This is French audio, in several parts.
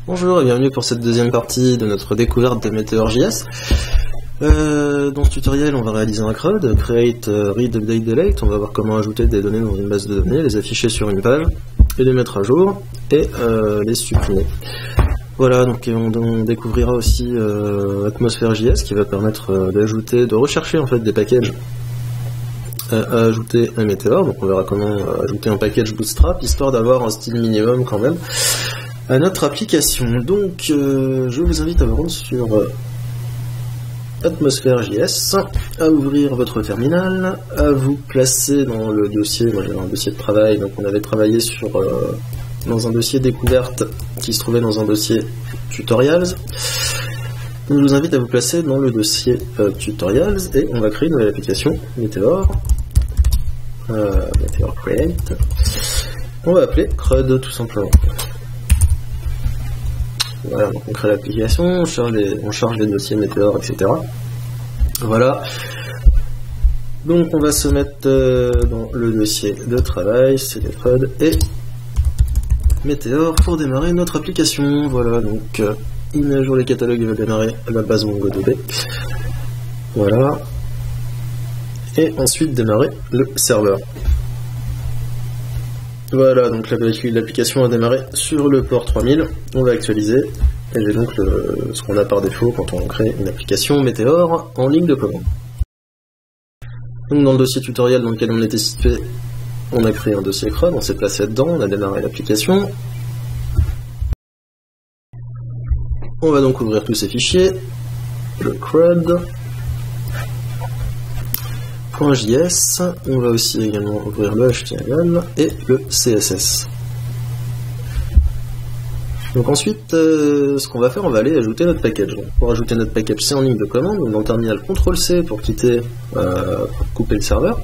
Bonjour et bienvenue pour cette deuxième partie de notre découverte de Meteor.js. Dans ce tutoriel, on va réaliser un CRUD, Create, Read, Update, Delete. On va voir comment ajouter des données dans une base de données, les afficher sur une page, et les mettre à jour, et les supprimer. Voilà, donc on découvrira aussi Atmosphere.js qui va permettre d'ajouter, de rechercher en fait des packages à ajouter à Meteor. Donc on verra comment ajouter un package Bootstrap, histoire d'avoir un style minimum quand même à notre application. Donc je vous invite à vous rendre sur Atmosphere.js, à ouvrir votre terminal, à vous placer dans le dossier. Moi j'avais un dossier de travail, donc on avait travaillé sur dans un dossier découverte qui se trouvait dans un dossier tutorials. Je vous invite à vous placer dans le dossier tutorials et on va créer une nouvelle application Meteor, Meteor Create. On va appeler CRUD tout simplement. Voilà, donc on crée l'application, on charge les dossiers Meteor, etc. Voilà. Donc on va se mettre dans le dossier de travail, c'est les CRUD et Meteor pour démarrer notre application. Voilà, donc il met à jour les catalogues, il va démarrer la base MongoDB. Voilà. Et ensuite démarrer le serveur. Voilà, donc l'application a démarré sur le port 3000, on va actualiser, et j'ai donc ce qu'on a par défaut quand on crée une application Meteor en ligne de commande. Donc dans le dossier tutoriel dans lequel on était situé, on a créé un dossier CRUD, on s'est placé dedans, on a démarré l'application. On va donc ouvrir tous ces fichiers, le CRUD, .js, on va aussi également ouvrir le HTML et le CSS. Donc ensuite, ce qu'on va faire, on va aller ajouter notre package. Donc, pour ajouter notre package, c'est en ligne de commande, donc dans le terminal CTRL-C pour quitter, pour couper le serveur.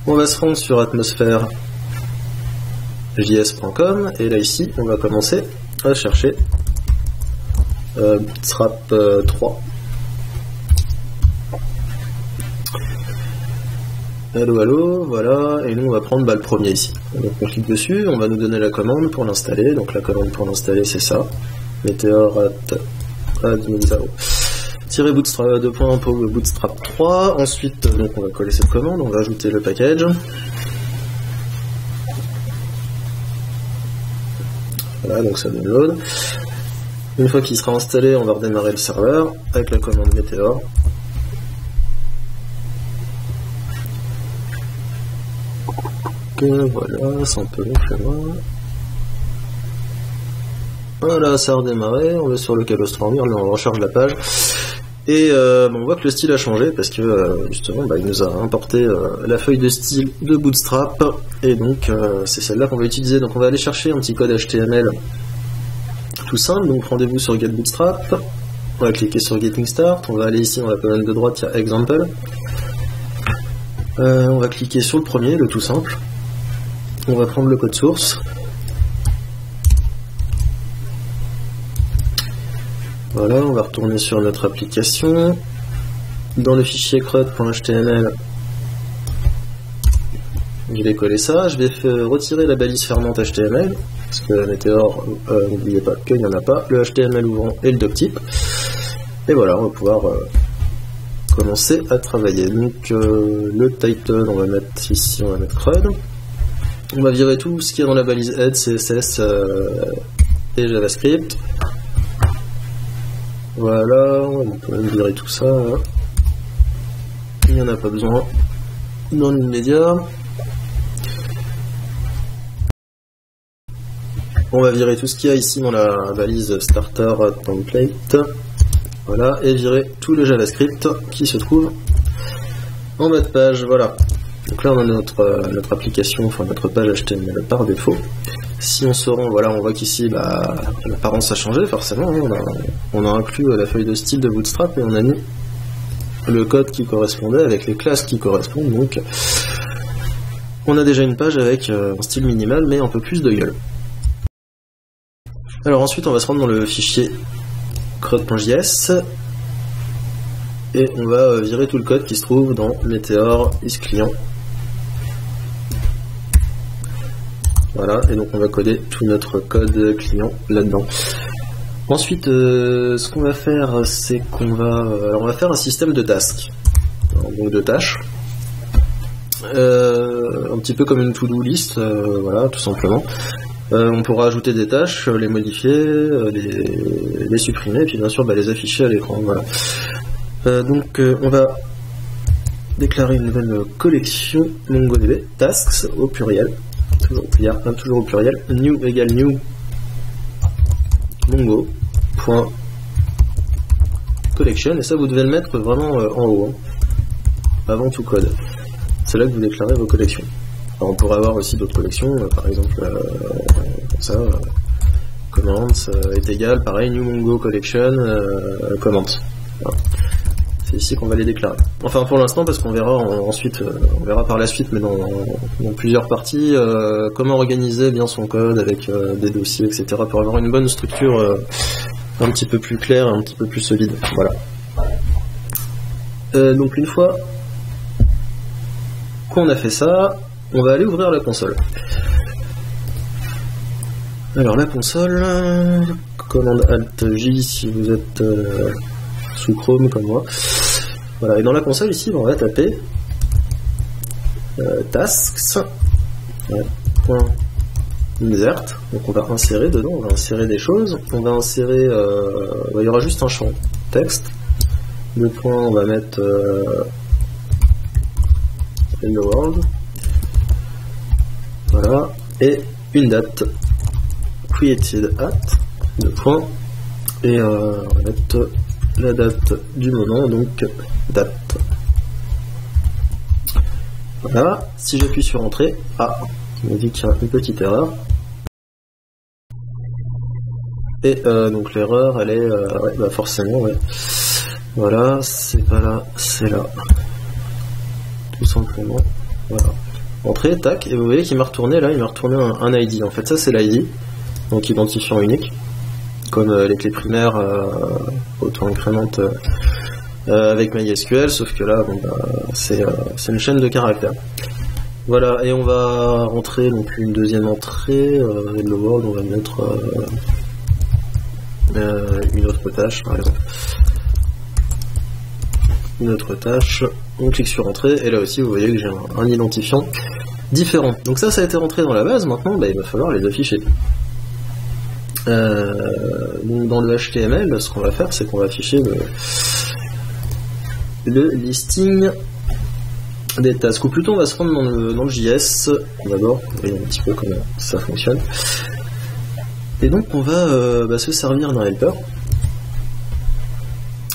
On va se rendre sur atmosphere.js.com et là ici, on va commencer à chercher Bootstrap 3. Allo, voilà, et nous on va prendre le premier ici. Donc on clique dessus, on va nous donner la commande pour l'installer. Donc la commande pour l'installer c'est ça, Meteor bootstrap 2. Pour Bootstrap 3. Ensuite donc on va coller cette commande, on va ajouter le package. Voilà, donc ça download. Une fois qu'il sera installé, on va redémarrer le serveur avec la commande Meteor. Voilà, c'est un peu long chez moi. Voilà, ça a redémarré, on va sur le Kalos 3000, on recharge la page. Et on voit que le style a changé parce que justement il nous a importé la feuille de style de Bootstrap. Et donc c'est celle-là qu'on va utiliser. Donc on va aller chercher un petit code HTML tout simple. Donc rendez-vous sur Get Bootstrap. On va cliquer sur Getting Start. On va aller ici dans la colonne de droite, il y a Example. On va cliquer sur le premier, le tout simple. On va prendre le code source. Voilà, on va retourner sur notre application. Dans le fichier crud.html, je vais coller ça. Je vais retirer la balise fermante HTML, parce que Meteor, n'oubliez pas qu'il n'y en a pas, le HTML ouvrant et le doctype. Et voilà, on va pouvoir commencer à travailler. Donc le title, on va mettre ici, on va mettre CRUD. On va virer tout ce qu'il y a dans la balise head, CSS et JavaScript. Voilà, on peut même virer tout ça. Il n'y en a pas besoin dans l'immédiat. On va virer tout ce qu'il y a ici dans la balise starter template. Voilà, et virer tout le JavaScript qui se trouve en bas de page. Voilà. Donc là on a notre application, enfin notre page HTML par défaut. Si on se rend, voilà, on voit qu'ici l'apparence a changé forcément. On a inclus la feuille de style de Bootstrap et on a mis le code qui correspondait avec les classes qui correspondent. Donc on a déjà une page avec un style minimal mais un peu plus de gueule. Alors ensuite on va se rendre dans le fichier crud.js et on va virer tout le code qui se trouve dans Meteor isClient. Voilà, et donc on va coder tout notre code client là-dedans. Ensuite, ce qu'on va faire, c'est qu'on va, on va faire un système de tasks, donc de tâches, un petit peu comme une to-do list, voilà, tout simplement. On pourra ajouter des tâches, les modifier, les supprimer, et puis bien sûr les afficher à l'écran. Voilà. Donc on va déclarer une nouvelle collection MongoDB, tasks au pluriel, toujours au pluriel, new égale new mongo.collection, et ça vous devez le mettre vraiment en haut, avant tout code. C'est là que vous déclarez vos collections. Alors on pourrait avoir aussi d'autres collections, par exemple comme ça, comments est égal, pareil, new mongo collection, comments. Voilà. C'est ici qu'on va les déclarer. Enfin pour l'instant, parce qu'on verra ensuite, on verra par la suite, mais dans plusieurs parties, comment organiser bien son code avec des dossiers, etc. pour avoir une bonne structure un petit peu plus claire et un petit peu plus solide. Voilà. Donc une fois qu'on a fait ça, on va aller ouvrir la console. Alors la console, commande Alt J si vous êtes sous Chrome comme moi. Voilà, et dans la console ici, on va taper tasks, point insert, donc on va insérer dedans, on va insérer des choses, on va insérer, il y aura juste un champ texte, le point on va mettre hello world, voilà, et une date, created at, le point, et on va mettre la date du moment, donc date. Voilà, si j'appuie sur entrée, il me dit qu'il y a une petite erreur. Et donc l'erreur, elle est, forcément, ouais. Voilà, c'est pas là, c'est là. Tout simplement, voilà. Entrée, tac, et vous voyez qu'il m'a retourné là, il m'a retourné un ID. En fait, ça c'est l'ID, donc identifiant unique, comme les clés primaires auto-incrémentent avec MySQL, sauf que là, c'est une chaîne de caractères. Voilà, et on va rentrer donc une deuxième entrée, hello world, on va mettre une autre tâche par exemple. Une autre tâche, on clique sur entrée, et là aussi vous voyez que j'ai un identifiant différent. Donc ça a été rentré dans la base, maintenant il va falloir les afficher. Donc dans le HTML, ce qu'on va faire, c'est qu'on va afficher le listing des tasks, ou plutôt on va se rendre dans le JS d'abord, pour voir un petit peu comment ça fonctionne. Et donc on va se servir d'un helper.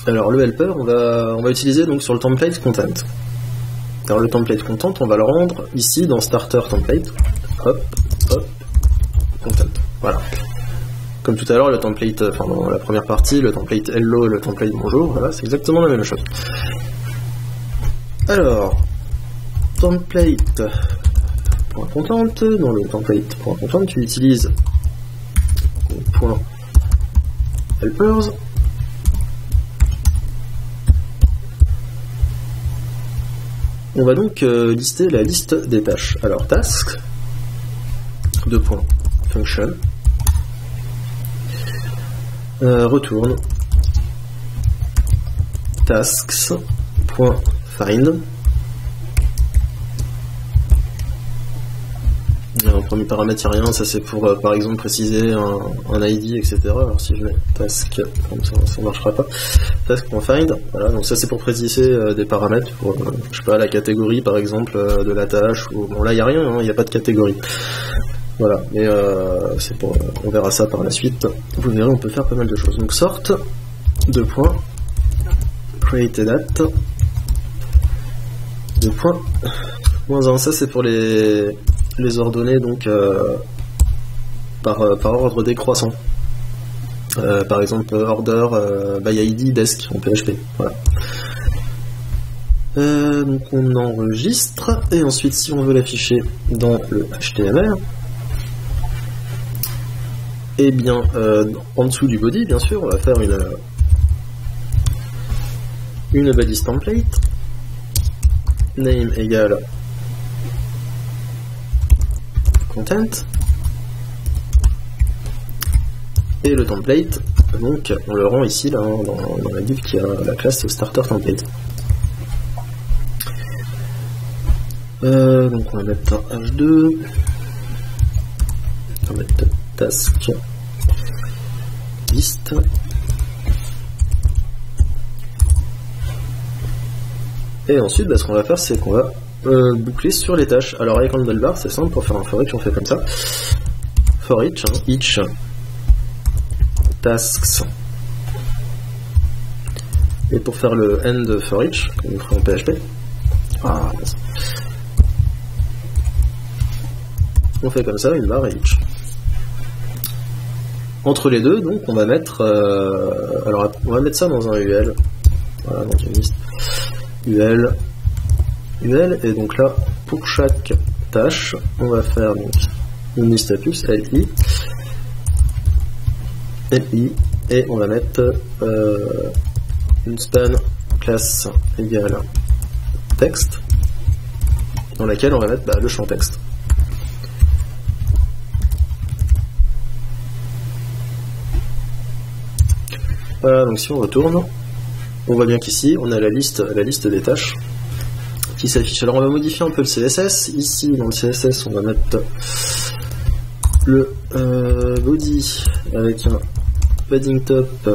Alors le helper, on va utiliser donc sur le template content. Alors le template content, on va le rendre ici dans starter template. Hop, hop, content. Voilà. Comme tout à l'heure, le template, enfin dans la première partie, le template hello, le template bonjour, voilà, c'est exactement la même chose. Alors, template.content, dans le template.content, tu utilises .helpers. On va donc lister la liste des tâches. Alors, task, function, retourne tasks.find. En premier paramètre, il n'y a rien, ça c'est pour par exemple préciser un ID, etc. Alors si je mets task, comme ça ne marchera pas. Task.find, voilà, donc ça c'est pour préciser des paramètres, pour je sais pas, la catégorie par exemple de la tâche, ou bon là il n'y a rien, il n'y a pas de catégorie. Voilà, mais c'est pour, on verra ça par la suite. Vous verrez, on peut faire pas mal de choses. Donc sort, createDate, -1, ça c'est pour les ordonner donc par ordre décroissant. Par exemple order by ID desk en PHP. Voilà. Donc on enregistre, et ensuite si on veut l'afficher dans le HTML, et bien en dessous du body, bien sûr, on va faire une balise template, name égale content, Et le template, donc on le rend ici là, dans la div qui a la classe starter template. Donc on va mettre un h2, on va mettre task list. Et ensuite, ce qu'on va faire, c'est qu'on va boucler sur les tâches. Alors avec handlebar, c'est simple, pour faire un for each, on fait comme ça. For each, each tasks. Et pour faire le end for each, comme on ferait en PHP, on fait comme ça, une barre et each. Entre les deux, donc, on va mettre, alors on va mettre ça dans un UL, voilà, dans une liste. UL, et donc là, pour chaque tâche, on va faire donc une liste status, LI, et on va mettre une span classe égale texte, dans laquelle on va mettre le champ texte. Voilà, donc si on retourne, on voit bien qu'ici, on a la liste des tâches qui s'affiche. Alors on va modifier un peu le CSS. Ici, dans le CSS, on va mettre le body avec un padding top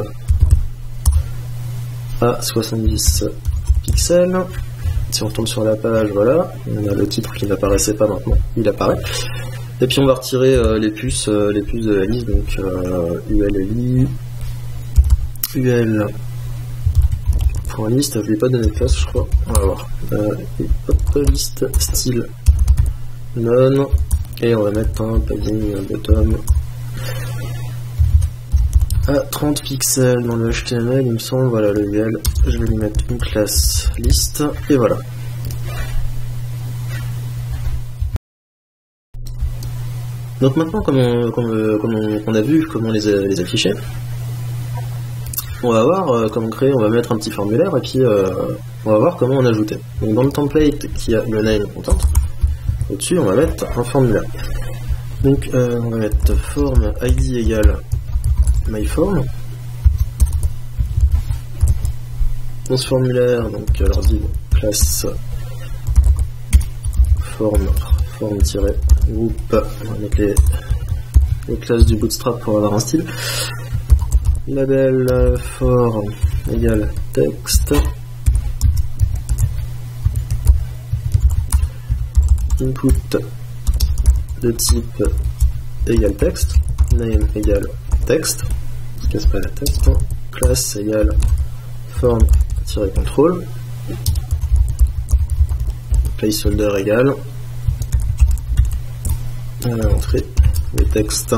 à 70 pixels. Si on retourne sur la page, voilà, on a le titre qui n'apparaissait pas maintenant, il apparaît. Et puis on va retirer les puces de la liste, donc ULLI, UL. Pour une liste, je ne lui ai pas donné de classe, je crois. On va voir. Liste style none. Et on va mettre un padding bottom à 30 pixels dans le HTML, il me semble. Voilà le UL. Je vais lui mettre une classe liste. Et voilà. Donc maintenant, comme on a vu comment les afficher, on va voir comment créer, on va mettre un petit formulaire et puis on va voir comment en ajouter. Donc dans le template qui a le name content, au-dessus on va mettre un formulaire. Donc on va mettre form id égale myform. Dans ce formulaire, donc alors dit classe form-group, on va mettre les classes du bootstrap pour avoir un style. Label for égale texte, input de type égale texte, name égale texte, on se casse pas la tête, classe égale form-control, placeholder égale à l'entrée le texte.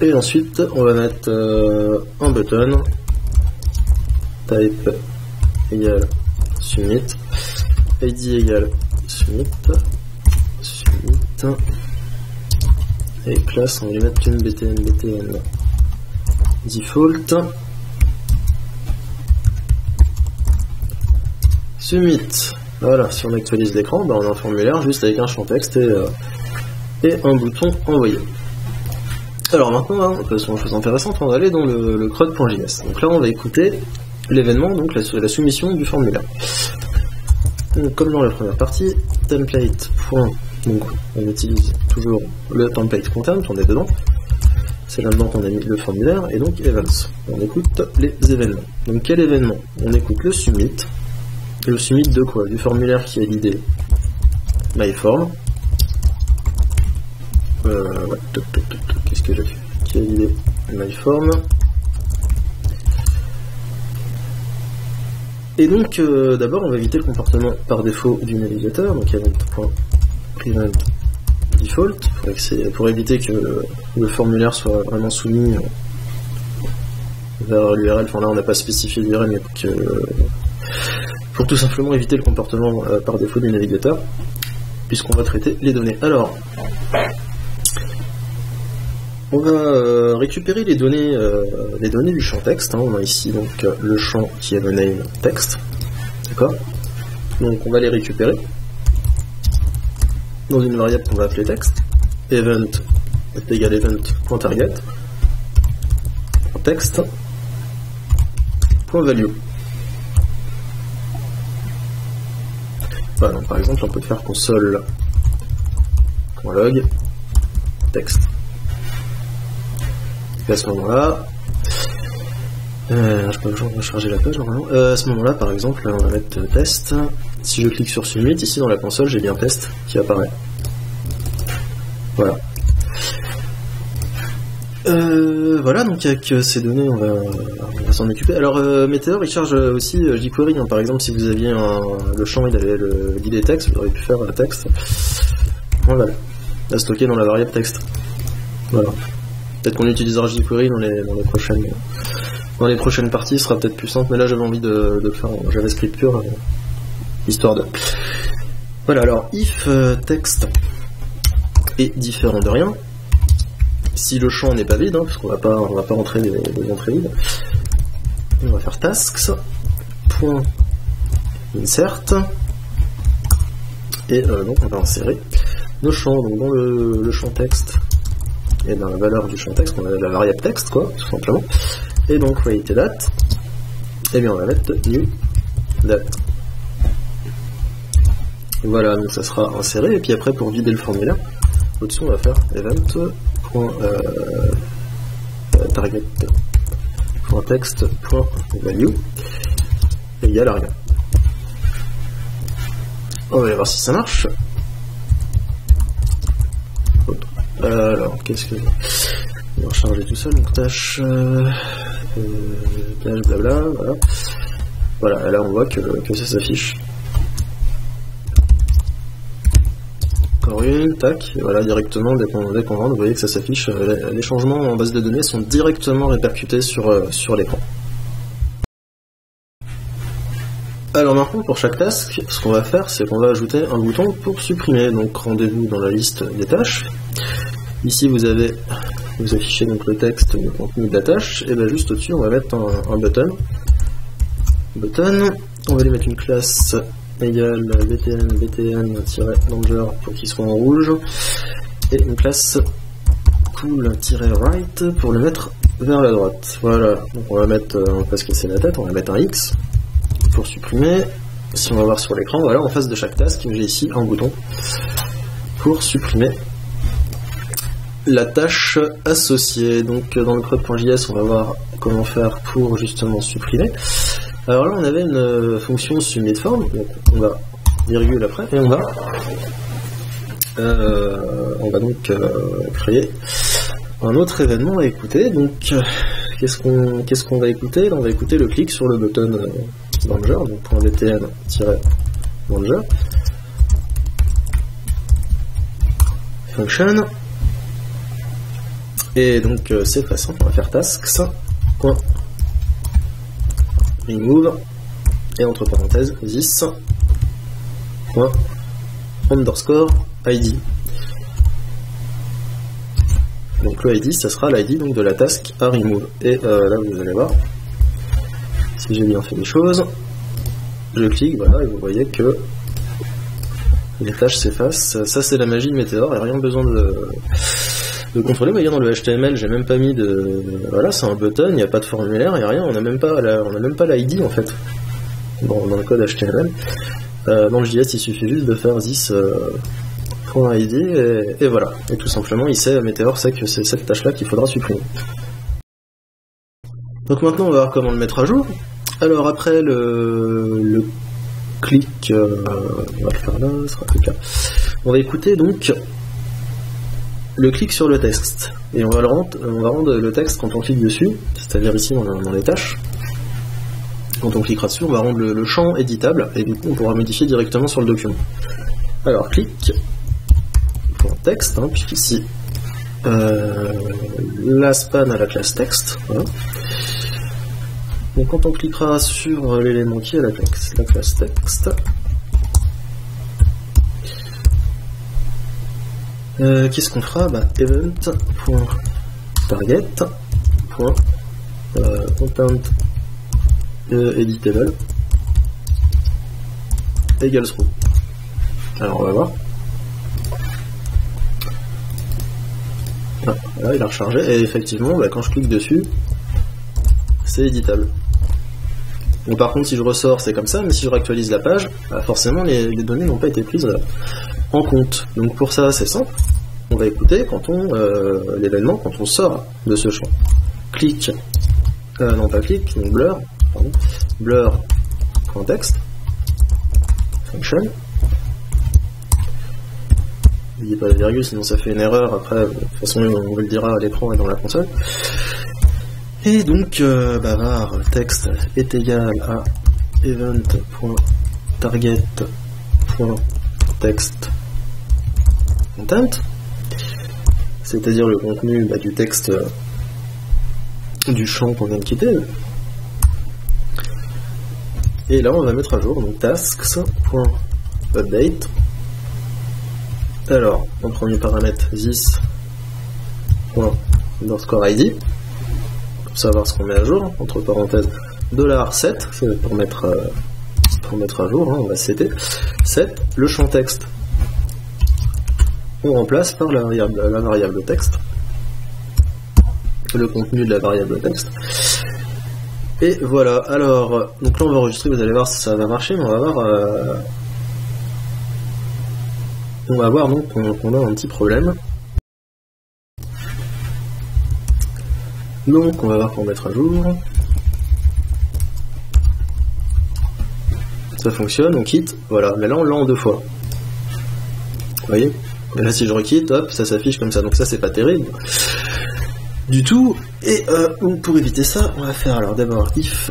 Et ensuite, on va mettre un button, type égale submit, id égale submit, et classe, on va lui mettre une btn default, submit. Voilà, si on actualise l'écran, on a un formulaire juste avec un champ texte et un bouton envoyer. Alors maintenant, on peut faire une chose intéressante, on va aller dans le CRUD.js. Donc là, on va écouter l'événement, donc la soumission du formulaire. Donc, comme dans la première partie, template. Donc on utilise toujours le template content, on est dedans. C'est là-dedans qu'on a mis le formulaire, et donc events. On écoute les événements. Donc quel événement? On écoute le submit. Le submit de quoi? Du formulaire qui a l'idée myform. Qu'est-ce que j'ai fait? Qui a l'idée myform. Et donc d'abord on va éviter le comportement par défaut du navigateur, donc event.prevent default pour éviter que le formulaire soit vraiment soumis vers l'URL. Enfin là on n'a pas spécifié l'URL, mais pour tout simplement éviter le comportement par défaut du navigateur, puisqu'on va traiter les données. Alors on va récupérer les données du champ texte. On a ici donc le champ qui est le name texte. D'accord. Donc on va les récupérer. dans une variable qu'on va appeler text, event est égal event.target, text.value. Voilà, donc par exemple on peut faire console.log texte. Et à ce moment-là, je peux recharger la page normalement. À ce moment-là, par exemple, on va mettre test. Si je clique sur submit, ici dans la console, j'ai bien test qui apparaît. Voilà. Voilà, donc avec ces données, on va s'en occuper. Alors, Meteor, il charge aussi jQuery. Hein. Par exemple, si vous aviez le champ, il avait le guide texte, vous auriez pu faire texte. Voilà, à stocker dans la variable texte. Voilà. Peut-être qu'on utilisera jQuery dans les prochaines parties, ce sera peut-être plus simple, mais là j'avais envie de le faire en JavaScript pur, histoire de... Voilà, alors if text est différent de rien, si le champ n'est pas vide, hein, parce qu'on va pas rentrer des entrées vides, on va faire tasks.insert, et donc on va insérer nos champs, donc dans le champ texte, et dans la valeur du champ texte, on a la variable texte, quoi, tout simplement. Et donc, voyez date, et bien on va mettre new date. Voilà, donc ça sera inséré, et puis après, pour vider le formulaire, au-dessus, on va faire event.target.text.value égale à rien. On va voir si ça marche. Alors, qu'est-ce que... On va recharger tout seul, donc tâche, blabla, voilà. Voilà, là on voit que ça s'affiche. Encore une, tac, et voilà, directement, dès qu'on rentre, vous voyez que ça s'affiche. Les changements en base de données sont directement répercutés sur l'écran. Alors maintenant, pour chaque task, ce qu'on va faire, c'est qu'on va ajouter un bouton pour supprimer. Donc rendez-vous dans la liste des tâches. Ici, vous affichez donc le texte, le contenu de la tâche, et bien juste au-dessus, on va mettre un button. On va lui mettre une classe égale btn-danger pour qu'il soit en rouge, et une classe cool-right pour le mettre vers la droite. Voilà, donc on va mettre, on va pas se casser la tête, on va mettre un X pour supprimer. Si on va voir sur l'écran, voilà, en face de chaque task, j'ai ici un bouton pour supprimer la tâche associée. Donc dans le code.js, on va voir comment faire pour justement supprimer. Alors là, on avait une fonction submitForm, donc on va virgule après, et on va donc créer un autre événement à écouter. Donc qu'est-ce qu'on va écouter? Là, on va écouter le clic sur le button danger, donc .btn-danger function. Et donc c'est très simple, on va faire tasks.remove et entre parenthèses this._id. Donc le ID, ça sera l'ID donc de la task à remove. Et là vous allez voir, si j'ai bien fait les choses, je clique, voilà, et vous voyez que les tâches s'effacent. Ça c'est la magie de Meteor, il n'y a rien besoin de contrôler. Vous voyez, dans le HTML, j'ai même pas mis de... Voilà, c'est un button, il n'y a pas de formulaire, il n'y a rien, on n'a même pas l'ID en fait. Bon, dans le code HTML. Dans le JS, il suffit juste de faire this.id et voilà. Et tout simplement, Meteor sait que c'est cette tâche-là qu'il faudra supprimer. Donc maintenant, on va voir comment le mettre à jour. Alors après le clic, on va le faire là, ce sera plus là. On va écouter donc le clic sur le texte, et on va rendre le texte quand on clique dessus, c'est-à-dire ici dans les tâches. Quand on cliquera dessus, on va rendre le champ éditable, et du coup on pourra modifier directement sur le document. Alors clic pour texte, hein, puisqu'ici la span a la classe texte. Voilà. Donc quand on cliquera sur l'élément qui est la classe texte, qu'est-ce qu'on fera? Event.target.content-editable égale true. Alors on va voir. Voilà, il a rechargé, et effectivement, bah, quand je clique dessus, c'est éditable. Donc par contre, si je ressors, c'est comme ça, mais si je réactualise la page, bah, forcément, les données n'ont pas été prises en compte. Donc pour ça, c'est simple. On va écouter quand l'événement, quand on sort de ce champ. Clic, non pas clic, donc blur, pardon, blur.text, function. N'oubliez pas la virgule, sinon ça fait une erreur. Après, de toute façon, on vous le dira à l'écran et dans la console. Et donc, var text est égal à event.target.text content, c'est-à-dire le contenu du texte du champ qu'on vient de quitter. Et là, on va mettre à jour donc tasks.update. Alors, en premier paramètre, this._id, pour savoir ce qu'on met à jour, entre parenthèses, $7, c'est pour mettre à jour, hein, on va setter, set, le champ texte, on remplace par la variable texte, le contenu de la variable texte, et voilà. Alors, donc là on va enregistrer, vous allez voir si ça va marcher, mais on va voir donc qu'on a un petit problème. Donc on va voir pour mettre à jour. Ça fonctionne, on quitte, voilà, mais là on l'a en 2 fois. Vous voyez? Et là si je requitte, hop, ça s'affiche comme ça, donc ça c'est pas terrible du tout. Et donc pour éviter ça, on va faire alors d'abord if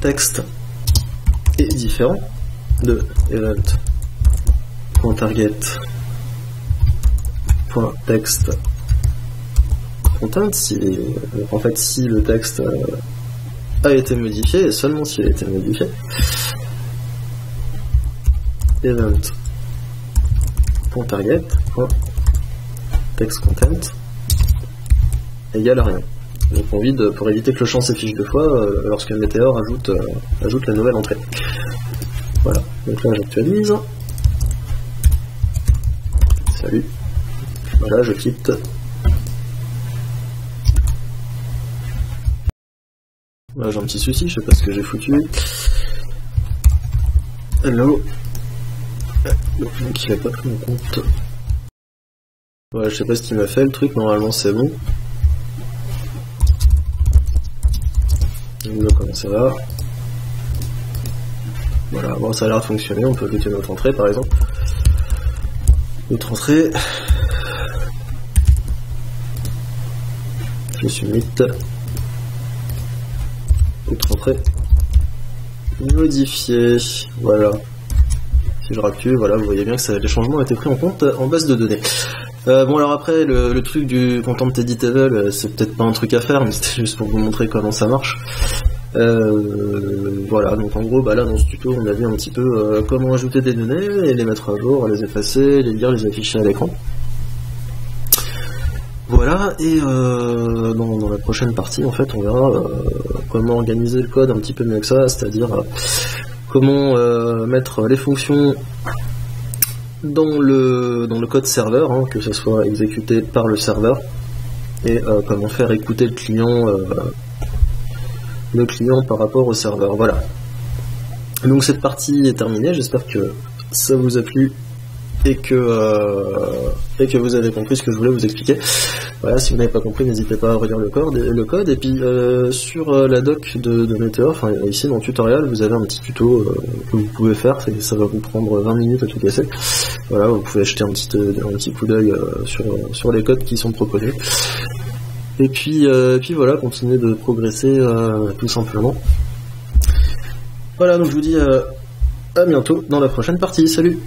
text est différent de event.target.text content, en fait si le texte a été modifié, et seulement s'il a été modifié, event.target.text content égale à rien. Donc on vide pour éviter que le champ s'affiche 2 fois lorsque Meteor ajoute la nouvelle entrée. Voilà, donc là j'actualise. Salut. Voilà, je quitte. Là j'ai un petit souci, je sais pas ce que j'ai foutu. Hello. Donc il a pas pris en compte. Voilà, je sais pas ce qu'il m'a fait le truc, normalement c'est bon. On va commencer là. Voilà, bon ça a l'air de fonctionner, on peut ajouter notre entrée par exemple. Notre entrée. Je submit. Autre entrée. Modifier. Voilà. Si je rappuie, voilà, vous voyez bien que les changements ont été pris en compte en base de données. Bon alors après, le truc du content editable, c'est peut-être pas un truc à faire, mais c'était juste pour vous montrer comment ça marche. Voilà, donc en gros, là dans ce tuto, on a vu un petit peu comment ajouter des données, et les mettre à jour, les effacer, les lire, les afficher à l'écran. Voilà, et dans la prochaine partie, en fait, on verra comment organiser le code un petit peu mieux que ça, c'est-à-dire comment mettre les fonctions dans le code serveur, hein, que ce soit exécuté par le serveur, et comment faire écouter le client par rapport au serveur. Voilà. Donc cette partie est terminée, j'espère que ça vous a plu et que vous avez compris ce que je voulais vous expliquer. Voilà, si vous n'avez pas compris, n'hésitez pas à relire le code, et puis sur la doc de Meteor, enfin ici dans le tutoriel, vous avez un petit tuto que vous pouvez faire, ça va vous prendre 20 minutes à tout casser. Voilà, vous pouvez jeter un petit coup d'œil sur les codes qui sont proposés. Et puis voilà, continuez de progresser tout simplement. Voilà, donc je vous dis à bientôt dans la prochaine partie. Salut!